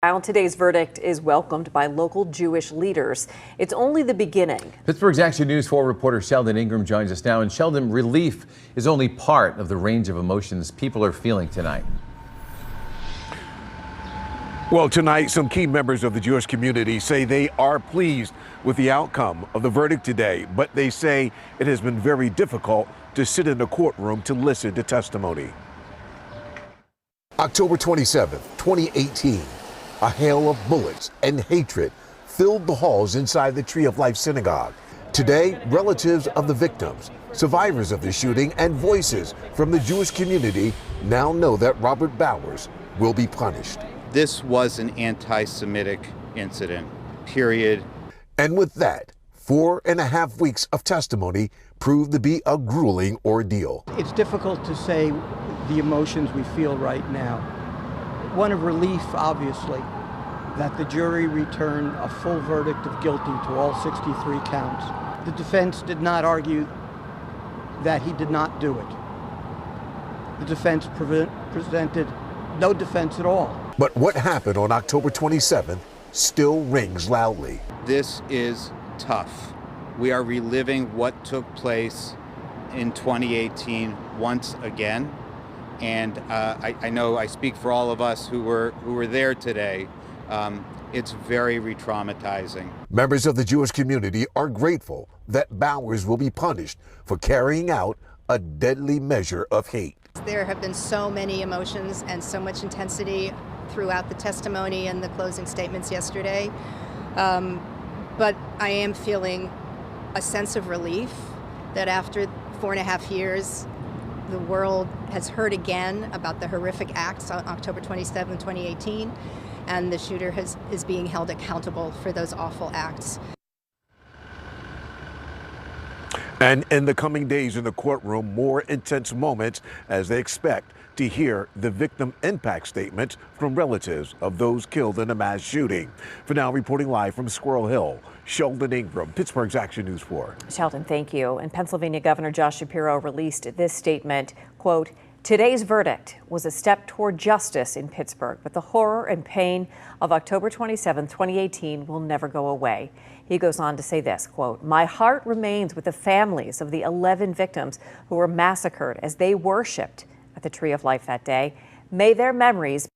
While today's verdict is welcomed by local Jewish leaders, it's only the beginning. Pittsburgh's Action News 4 reporter Sheldon Ingram joins us now. And Sheldon, relief is only part of the range of emotions people are feeling tonight. Well, tonight, some key members of the Jewish community say they are pleased with the outcome of the verdict today, but they say it has been very difficult to sit in a courtroom to listen to testimony. October 27th, 2018. A hail of bullets and hatred filled the halls inside the Tree of Life Synagogue. Today, relatives of the victims, survivors of the shooting, and voices from the Jewish community now know that Robert Bowers will be punished. This was an anti-Semitic incident, period. And with that, 4.5 weeks of testimony proved to be a grueling ordeal. It's difficult to say the emotions we feel right now. One of relief, obviously, that the jury returned a full verdict of guilty to all 63 counts. The defense did not argue that he did not do it. The defense presented no defense at all. But what happened on October 27th still rings loudly. This is tough. We are reliving what took place in 2018 once again. And I know I speak for all of us who were there today. It's very re-traumatizing. Members of the Jewish community are grateful that Bowers will be punished for carrying out a deadly measure of hate. There have been so many emotions and so much intensity throughout the testimony and the closing statements yesterday. But I am feeling a sense of relief that after 4.5 years, the world has heard again about the horrific acts on October 27, 2018, and the shooter is being held accountable for those awful acts. And in the coming days in the courtroom, more intense moments as they expect to hear the victim impact statements from relatives of those killed in a mass shooting. For now, reporting live from Squirrel Hill, Sheldon Ingram, Pittsburgh's Action News 4. Sheldon, thank you. And Pennsylvania Governor Josh Shapiro released this statement, quote, "Today's verdict was a step toward justice in Pittsburgh, but the horror and pain of October 27, 2018 will never go away." He goes on to say this, quote, "My heart remains with the families of the 11 victims who were massacred as they worshiped at the Tree of Life that day. May their memories